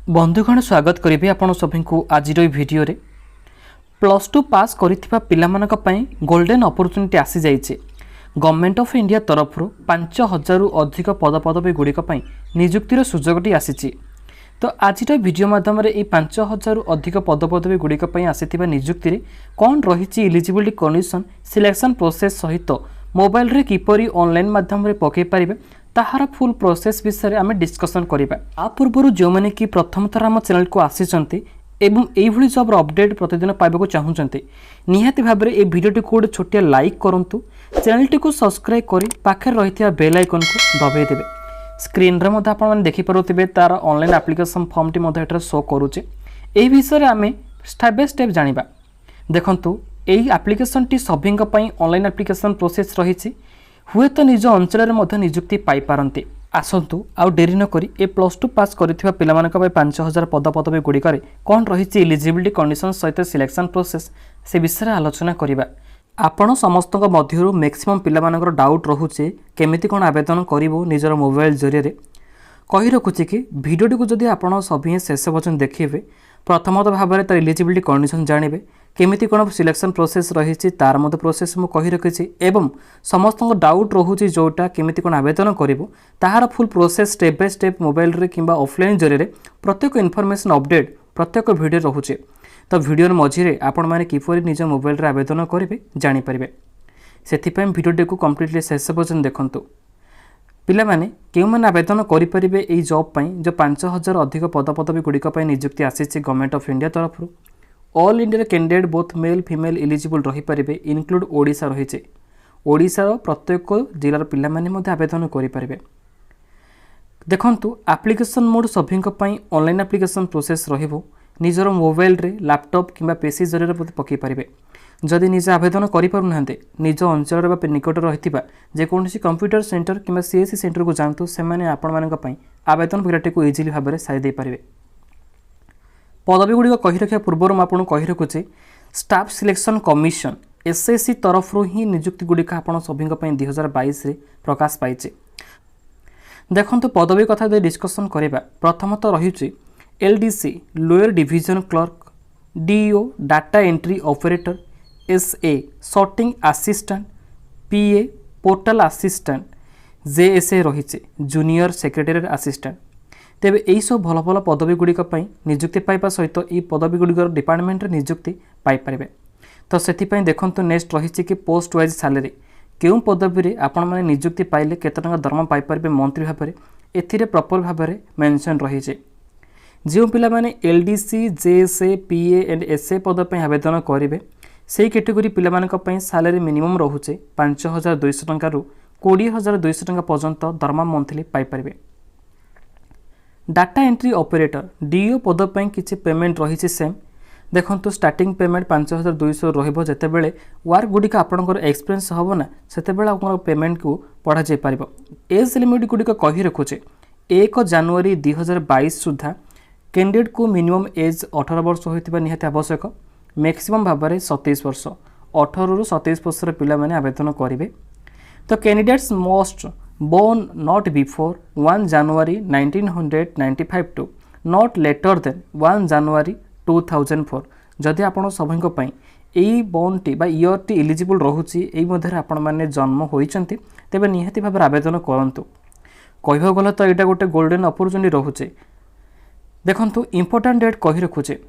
बंधुगण स्वागत करेंगे आपण सभी को आज भिडियो रे +2 पास करिथिबा पिलामानक पई गोल्डन अपॉर्चुनिटी आसी जाइछे। गवर्नमेंट ऑफ इंडिया तरफ 5000 रु अधिक पदपदवी गुड़िक निजुक्तिर सुजोगटी आसीछि। तो आज भिडियो माध्यम रे 5000 रु अधिक पदपदवी गुड़िक आसीथिबा निजुक्ति रे कौन रही एलिजिबिलिटी कंडीशन सिलेक्शन प्रोसेस सहित मोबाइल रे किपरि ऑनलाइन माध्यम रे पके पारिबे ताहार फुल प्रोसेस विषय आम डिस्कसन करबा। आ पूर्व जो मैंने कि प्रथम थर आम चैनल को आसीचंती एवं एभली जॉब अपडेट प्रतिदिन पाइबा चाहूँगी निहाती भाव में ये वीडियो को गोटे छोटिया लाइक करूँ, चैनल को सब्सक्राइब करी पाखे रही बेल आइकन को दबाई देवे। स्क्रीन रे मध्य आपण देखिपे तार online application form T show करुचे। यही विषय आम स्टेप बाय स्टेप जानिबा। देखंतु एही एप्लिकेशन टी सभी ऑनलाइन एप्लिकेशन प्रोसेस रही हुए तो निज अंचल में निजुक्ति पाई पारंती। आसतु आउ डेरी नक +2 पास करिथिबा पिलामानक 5000 पदपदवी गुड़िक कौन रही एलिजिबिलिटी कंडीशन सहित सिलेक्शन प्रोसेस से विषय आलोचना करबा। आपण समस्त मध्य मैक्सिमम पिलामानकर डाउट रोचे केमिति कौन आवेदन करिवो निजर मोबाइल जरिए कही रखुची कि वीडियो को जदि आपण सभी शेष पर्यंत देखिए प्रथमतः भाव में तार एलिजिबिलिटी कंडीशन जानवे केमिति कौन सिलेक्शन प्रोसेस रही तार मध्य प्रोसेस मुझे कही रखी एवं समस्त डाउट रोचे जोटा केमिति कौन आवेदन करिवो ताहार full process step by step mobile रे किंबा ऑफलाइन जरिए प्रत्येक इनफॉरमेशन अपडेट प्रत्येक वीडियो रोचे। तो वीडियो मझिरे आपण माने किपरि निज मोबाइल रे आवेदन करेंगे जानीपारे से वीडियो को कम्प्लीटली शेष पर्यंत देखंतु। पिला माने केउ माने आवेदन करेंगे यही जॉब पाई जो 5000 अधिक पदपदवी गुड़िक निजुक्ति आसी गवर्नमेंट ऑफ इंडिया तरफ all India candidate both male female eligible रही पारे इनक्लूड ओडिशा रही ओडिशार प्रत्येक जिलार पिला माने मध्य आवेदन करेंगे। देखंतु एप्लिकेशन मोड सभी ऑनलाइन एप्लिकेशन प्रोसेस रहिबो निजर मोबाइल रे लैपटॉप किंबा पीसी जरिए पकई पारे। जदि निजे आवेदन करें निज अंचल निकट रही जेकोसी कंप्यूटर सेंटर किंबा सीएससी सेंटर को जातु से आवेदन प्रक्रिया को इजिली भाव में सारी पारे। पदवी गुड़िक कही रखा पूर्व मुझे कही रखुचे स्टाफ सिलेक्शन कमिशन एसएससी तरफ ही निजुक्ति गुड़िक आप सभी 2022 प्रकाश पाइचे। देखो पदवी कथा डिस्कसन करवा प्रथमतः रही LDC lower division clerk, DO data entry operator, SA sorting assistant, PA portal assistant, JSA रही जूनियर सेक्रेटेरिएट असिस्टेंट। तेबे यही सब भल भल पदवी गुड़िक निजुक्ति पाइबा सहित ये पदवी गुड़िकर डिपार्टमेंट रे निजुक्ति पाइपारे। तो से देखो नेक्स्ट रही कि पोस्ट वाइज सैलरी क्यों पदवी रे आपण माने निजुक्ति पाइले केते टंका दरमा पाइपारे मंत्री भाव में एथिरे प्रॉपर भाव में मेंशन रही जो पिला माने LDC JSA PA and SA पद पे आवेदन करेंगे से कैटेगरी पिला मानक पई सैलरी मिनिमम रोचे 5200 टंका रु 20200 टंका पर्यंत दरमा मंथली पाई पारिबे। डाटा एंट्री ऑपरेटर डीओ पद पे किछि पेमेंट रही सेम। देखंतु स्टार्टिंग पेमेंट 5200 रहिबो जेतेबेले वर्क गुडिक आपनकर एक्सपीरियंस हबो ना सेतेबेले आपन पेमेंट को पढ़ा जाय पारिबो। एज लिमिट गुडिक कहि रखुचे 1 जनवरी 2022 सुधा कैंडिडेट को मिनिमम एज 18 वर्ष होइतिबा निहाती आवश्यक। मैक्सिमम भाव में 27 वर्ष 18 रु 27 वर्ष पिला माने आवेदन करेंगे। तो candidates must born not before 1 January 1995 to not later than 1 January 2004। जदि आपण सभी यही बोर्न टी इयर टी एलिजिबल रोचे यही मध्य आपण मैंने जन्म होइचंती तेबे निहाती भाव आवेदन करंतु। कहबा गले तो यहाँ गोटे गोल्डन अपॉर्चुनिटी रोचे। देखंतु इंपोर्टेंट डेट कही रखुचे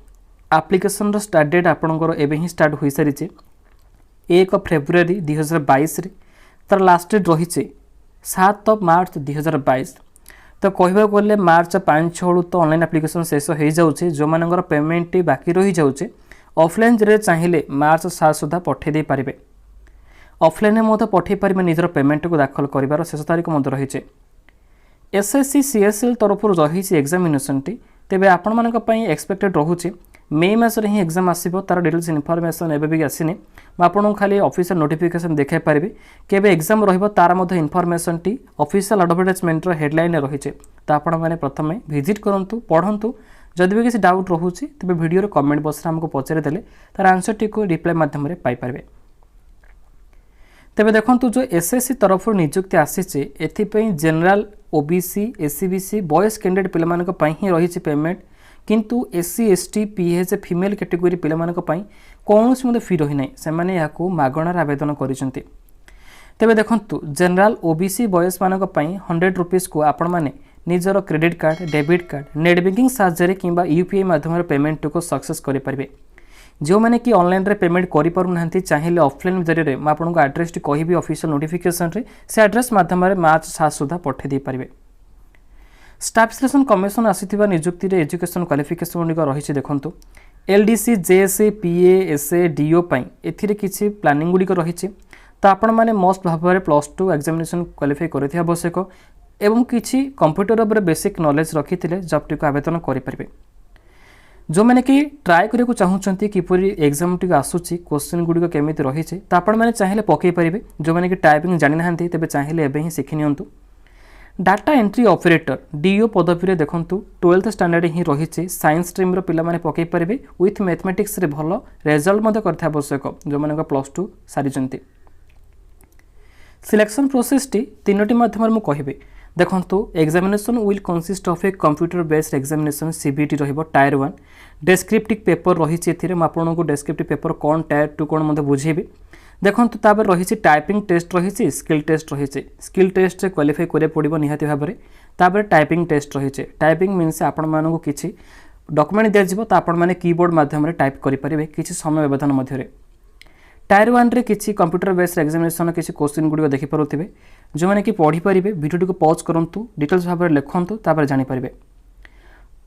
एप्लिकेशन स्टार्ट डेट आपंकर एवं ही स्टार्ट हो सारी 1 फेब्रुआरी 2022 तार लास्ट डेट रही 7 मार्च 2022। तो कहबा गले मार्च 5-6 तो ऑनलाइन एप्लिकेशन शेष हो जाऊे जो मानकर पेमेंट बाकी रही जाऊे ऑफलाइन जरिए चाहिए मार्च 7 सुधा पठे दे पारे। ऑफलाइन में पठे पारे निजर पेमेंट को दाखल कर शेष तारीख मत रही। एसएससी सीएसएल तरफ रही एग्जामिनेशन टी तेबे आपण मानक पई एक्सपेक्टेड रोचे मे मास रे ही एग्जाम आसीबो तार डिटेल्स इनफॉरमेशन एबे भी आसीने आपन खाली ऑफिशियल नोटिफिकेशन देखाई पारिबे केबे एग्जाम रहिबो तार मध्य इनफॉरमेशन टी ऑफिशियल एडवर्टाइजमेंट रो हेडलाइन रे रहिचे। तो आपण माने प्रथमे विजिट करंतु पढंतु जदि भी किसी डाउट रोचे तेबे वीडियो रो कमेंट बॉक्स रे हमको पचारे देले तार आंसर टी को रिप्लाई माध्यम रे पाई पारबे। तेबे देखंतु जो एसएससी तरफ नियुक्ति आसीचे एथिपई general OBC SCBC boys candidate पिलामानक पई ही रही पेमेंट किंतु SC ST PH female category पिलामानक पई कौनसी मते फी रही नाही सेमाने याकू मागणार आवेदन करिसंती। तेबे देखंतु जनरल ओबीसी बॉयज मानक पई 100 रुपीस को आपण माने निजर credit card debit card net banking साहाय्य किंबा यूपीआई माध्यम पेमेंट को सक्सेस करि परिबे। जो मैंने कि ऑनलाइन रे पेमेंट करि पारु नाहंती चाहिए ऑफलाइन जरिए मैं आपको एड्रेस टी कहिबी ऑफिशियल नोटिफिकेशन रे से एड्रेस माध्यम मार्च 7 सुधा पठे दे पारिबे। स्टाफ सिलेक्शन कमिशन आसीथिबा नियुक्ति रे एजुकेशन क्वालिफिकेशन गुडिक रहिछि देखंतु LDC JSA PA SA DO पई एथिरे किछि प्लानिंग गुडिक रहिछि तो आपण माने मोस्ट भाबरे +2 एग्जामिनेशन क्वालिफाई करथि आवश्यक एवं किछि कंप्यूटर रे बेसिक नॉलेज रखिथिले जॉब टी को आवेदन करि परिबे। जो मैंने कि ट्राए करने को चाहूँगी किपरि एग्जाम टी आसूची क्वेश्चन गुड़िक केमी रही है तो आपण मैंने चाहिए पकई पारे जो मैंने कि टाइपिंग जानी ना तेज चाहिए एवं ही शिखि नियंतु। डाटा एंट्री ऑपरेटर डीओ पदवी देखूँ 12th स्टैंडर्ड ही रही साइंस स्ट्रीम पिला माने पकई पारे विथ मैथमेटिक्स रे भल रिजल्ट करते आवश्यक जो मैंने +2 सारी। सिलेक्शन प्रोसेस टी 3टी माध्यम मु कहबे देखंतु examination will consist of a computer based examination CBT रहिबो टायर 1 डेस्क्रिप्टिव पेपर रही एथिरे म आपन को डेस्क्रिप्टिव पेपर कौन टायर 2 कौन मते बुझेबे देखंतु ताबर रही टाइपिंग टेस्ट रही स्किल टेस्ट रही स्किल टेस्ट रे क्वालिफाई करे पड़िबो निहाती भाबरे ताबर टाइपिंग टेस्ट रही टाइपिंग मीन्स आपन मानन को किछि डॉक्यूमेंट दिया जिवो त आपन माने कीबोर्ड माध्यम रे टाइप करि परिबे किछि समय व्यवधान मध्य रे। टायर 1 रे किछि कंप्यूटर बेस्ड एग्जामिनेशन किछि क्वेश्चन गुडी देखि पारुथिबे जो माने कि पढ़ी पारिबे वीडियो को पॉज करंतु डिटेल्स भाबरे लेखंतु तापर जानि पारिबे।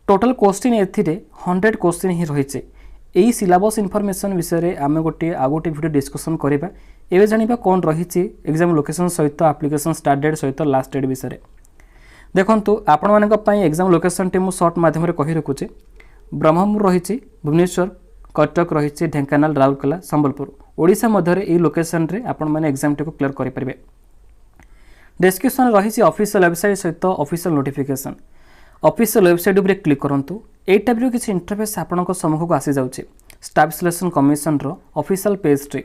टोटल क्वेश्चन एथिरे 100 क्वेश्चन ही रहिছে एई सिलेबस इन्फॉर्मेशन विषय रे आमे गोटे आ गोटे वीडियो डिस्कशन करिबा एबे जानिबा कोन रहिছে एग्जाम लोकेशन सहित एप्लीकेशन स्टार्ट डेट सहित लास्ट डेट विषय रे। देखंतु आपण मानक पई एग्जाम लोकेशन टे मु शॉर्ट माध्यम रे कहि रखुचे ब्रह्मपुर रहिছে भुवनेश्वर कटक रहिছে ढेंकानाल राउरकेला संबलपुर ओडिशा मध्य रे एई लोकेशन रे आपण माने एग्जाम टे को क्लियर करि परिबे। डिस्क्रिप्शन रही ऑफिशियल वेबसाइट सहित ऑफिशियल नोटिफिकेशन ऑफिशियल वेबसाइट उपर क्लिक करंतु ए टाइप रो किछि इंटरफेस आपनक सम्मुख को आसी जाउछि स्टाफ सिलेक्शन कमिशन रो ऑफिशियल पेज रे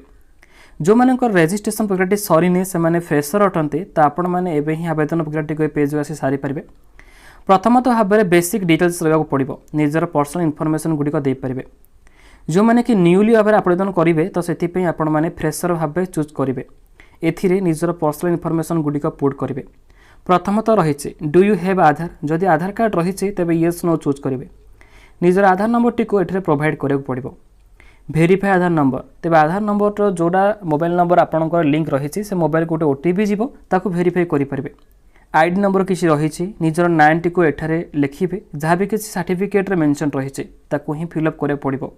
जो मानक रजिस्ट्रेशन प्रक्रिया सरीने से माने फ्रेशर अटंते तो आपण माने एबे ही आवेदन प्रक्रिया पेज आसी सारी परिबे। प्रथमतः भाबरे बेसिक डिटेल्स रहबा पड़िबो निजर पर्सनल इन्फॉर्मेशन गुडी को दे परिबे जो माने कि न्यूली भाबरे आवेदन करिवे तो सेति पे आपण माने फ्रेशर भाबे चूज करिवे एथिरे निजर पर्सनल इन्फॉर्मेशन गुडी को पुट करिवे। प्रथमतः रही डू यू हैव आधार जदि आधार कार्ड रही तेबे येस नो चूज करिवे निजर आधार नंबर टी को एठरे प्रोवाइड करबो पड़िबो। वेरीफाई आधार नंबर तेबे आधार नंबर रो जोडा मोबाइल नंबर आपनकर लिंक रही से मोबाइल गोटे ओटीपी जीवो ताको वेरीफाई करि परिबे। आईडी नंबर किछि रही निजर नाम टी को एठरे लिखिबे जहाँ भी किछि सर्टिफिकेट रे मेंशन रही ताको ही फिलअप करे पड़िबो।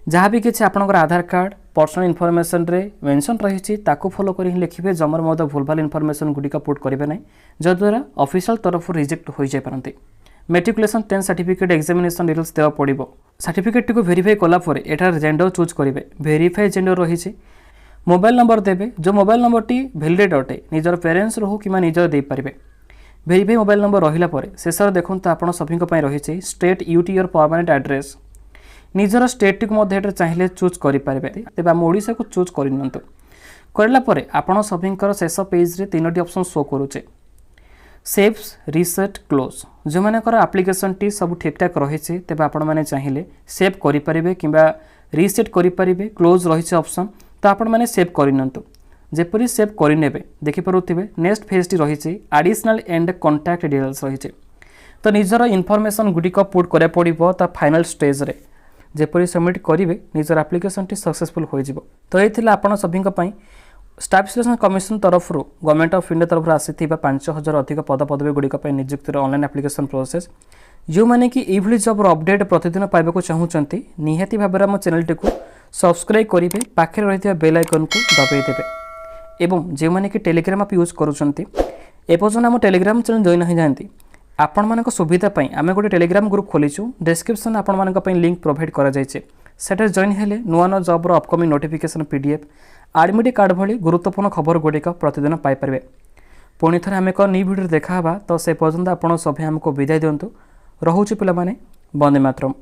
जहाँ भी किछि आपनकर आधार कार्ड पर्सनल इन्फॉर्मेशन रे मेंशन रही ताको फॉलो करी लिखिबे जमर मद भूलभाल इन्फॉर्मेशन गुडी पुट करिवे नै जद्वारा ऑफिशियल तरफ रिजेक्ट हो जाय पारंती। मेट्रिकुलेशन 10 सर्टिफिकेट एग्जामिनेशन डिटेल्स देवा पड़िबो सर्टिफिकेट को वेरीफाई कला परे एठार जेंडर चूज करिवे वेरीफाई जेंडर रही मोबाइल नंबर देबे जो मोबाइल नंबर टी वैलिड अटे निजर पेरेंट्स रो कि निजर दे पारिबे। वेरीफाई मोबाइल नंबर रहिला परे शेषर देखुन तो आपण सभी को पई रही स्टेट यूटी और परमानेंट एड्रेस निजर स्टेट को मध्य चाहिए चूज करि पारिबे तेबे हम ओडिसा को चूज करिनंतु करला परे आपण सभींकर शेष पेज रे 3टी ऑप्शन शो करूचे सेव रिसेट क्लोज जो मानकर एप्लिकेशन टी सब ठीक ठाक रही तेबे आपण माने चाहिए सेव करि पारिबे किबा रिसेट करि पारिबे क्लोज रही ऑप्शन तो आपण माने सेव करिनंतु जेपरि सेव करिनेबे देखि परुथिबे नेक्स्ट फेज टी रही एडिशनल एंड कांटेक्ट डिटेल्स रही तो निजर इन्फॉर्मेशन गुडी को पुट करे पड़िबो त फाइनल स्टेज रे जेपरि सबमिट करिवे निजर एप्लिकेशन टी सक्सेसफुल हो जिवो। तो एथिला आपण सभिंक पई स्टाफ सिलेक्शन कमिशन तरफ गवर्नमेंट ऑफ इंडिया तरफ आसीथिबा 5000 अधिक पद पदवी गुडी को पई नियुक्तिर ऑनलाइन एप्लिकेशन प्रोसेस जो माने कि एभली जॉब अपडेट प्रतिदिन पाइबा को चाहूचंती निहाती भाबरे हम चैनल टी को सब्सक्राइब करिवे पाखे रहिथिबा बेल आइकन को दबाई देबे एवं जे माने कि टेलीग्राम आप यूज करूचंती एपर्यंत हम टेलीग्राम चैनल जॉइन हो जांती आपण मानक सुविधा पई आमे गोटे टेलीग्राम ग्रुप खोलिछु डिस्क्रिप्शन आपण मानक पई लिंक प्रोवाइड करा जायचे सेटर जॉइन हेले नुआ नुआ जॉब रो upcoming notification PDF admit card भली गुरुत्वपूर्ण खबर गुड़िक प्रतिदिन पाइपर पुणी थे आम एक न्यू वीडियो देखा तो से पर्यंत आपण सभी हमको विदाय दिंतु रोचे पिला माने वंदे मातरम।